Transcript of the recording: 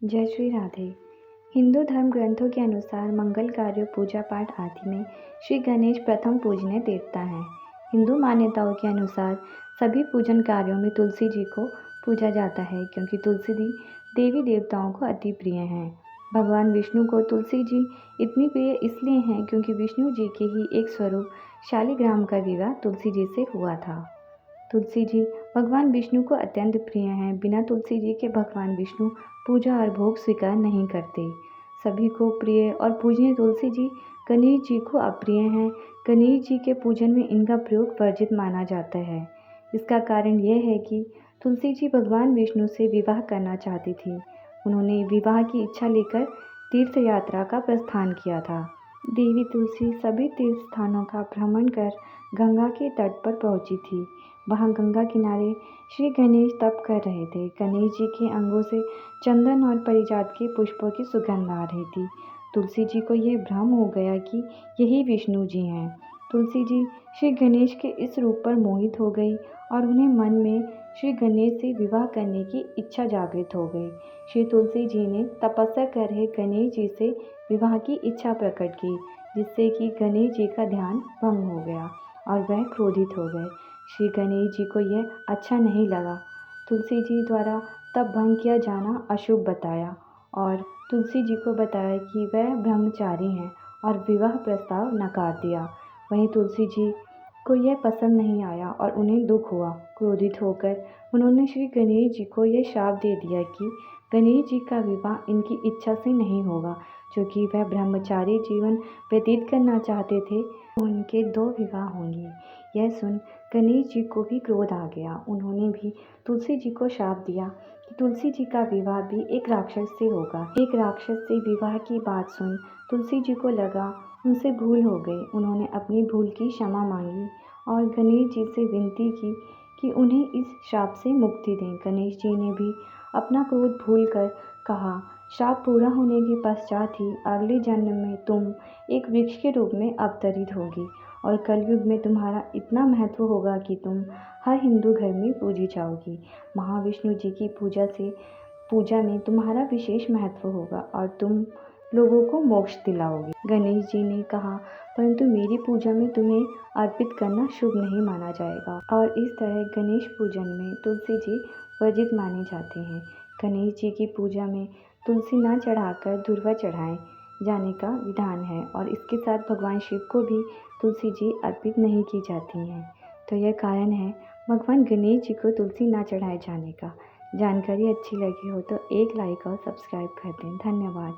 जय श्री राधे। हिंदू धर्म ग्रंथों के अनुसार मंगल कार्यों, पूजा पाठ आदि में श्री गणेश प्रथम पूजनीय देवता हैं। हिंदू मान्यताओं के अनुसार सभी पूजन कार्यों में तुलसी जी को पूजा जाता है, क्योंकि तुलसी जी देवी देवताओं को अति प्रिय हैं। भगवान विष्णु को तुलसी जी इतनी प्रिय इसलिए हैं क्योंकि विष्णु जी के ही एक स्वरूप शालिग्राम का विवाह तुलसी जी से हुआ था। तुलसी जी भगवान विष्णु को अत्यंत प्रिय हैं। बिना तुलसी जी के भगवान विष्णु पूजा और भोग स्वीकार नहीं करते। सभी को प्रिय और पूजनीय तुलसी जी गणेश जी को अप्रिय हैं। गणेश जी के पूजन में इनका प्रयोग वर्जित माना जाता है। इसका कारण यह है कि तुलसी जी भगवान विष्णु से विवाह करना चाहती थी। उन्होंने विवाह की इच्छा लेकर तीर्थ यात्रा का प्रस्थान किया था। देवी तुलसी सभी तीर्थ स्थानों का भ्रमण कर गंगा के तट पर पहुंची थी। वहां गंगा किनारे श्री गणेश तप कर रहे थे। गणेश जी के अंगों से चंदन और पारिजात के पुष्पों की सुगंध आ रही थी। तुलसी जी को यह भ्रम हो गया कि यही विष्णु जी हैं। तुलसी जी श्री गणेश के इस रूप पर मोहित हो गई और उन्हें मन में श्री गणेश से विवाह करने की इच्छा जागृत हो गई। श्री तुलसी जी ने तपस्या कर रहे गणेश जी से विवाह की इच्छा प्रकट की, जिससे कि गणेश जी का ध्यान भंग हो गया और वह क्रोधित हो गए। श्री गणेश जी को यह अच्छा नहीं लगा। तुलसी जी द्वारा तप भंग किया जाना अशुभ बताया और तुलसी जी को बताया कि वह ब्रह्मचारी हैं और विवाह प्रस्ताव नकार दिया। वहीं तुलसी जी को यह पसंद नहीं आया और उन्हें दुख हुआ। क्रोधित होकर उन्होंने श्री गणेश जी को यह शाप दे दिया कि गणेश जी का विवाह इनकी इच्छा से नहीं होगा, क्योंकि वह ब्रह्मचारी जीवन व्यतीत करना चाहते थे। उनके 2 विवाह होंगे। यह सुन गणेश जी को भी क्रोध आ गया। उन्होंने भी तुलसी जी को शाप दिया कि तुलसी जी का विवाह भी एक राक्षस से होगा। एक राक्षस से विवाह की बात सुन तुलसी जी को लगा उनसे भूल हो गई। उन्होंने अपनी भूल की क्षमा मांगी और गणेश जी से विनती की कि उन्हें इस शाप से मुक्ति दें। गणेश जी ने भी अपना क्रोध भूलकर कहा, शाप पूरा होने के पश्चात ही अगले जन्म में तुम एक वृक्ष के रूप में अवतरित होगी और कलयुग में तुम्हारा इतना महत्व होगा कि तुम हर हिंदू घर में पूजी जाओगी। महाविष्णु जी की पूजा में तुम्हारा विशेष महत्व होगा और तुम लोगों को मोक्ष दिलाओगे। गणेश जी ने कहा, परंतु मेरी पूजा में तुम्हें अर्पित करना शुभ नहीं माना जाएगा और इस तरह गणेश पूजन में तुलसी जी वर्जित माने जाते हैं। गणेश जी की पूजा में तुलसी न चढ़ाकर दूर्वा चढ़ाए जाने का विधान है और इसके साथ भगवान शिव को भी तुलसी जी अर्पित नहीं की जाती हैं। तो यह कारण है भगवान गणेश जी को तुलसी ना चढ़ाए जाने का। जानकारी अच्छी लगी हो तो एक लाइक और सब्सक्राइब कर दें। धन्यवाद।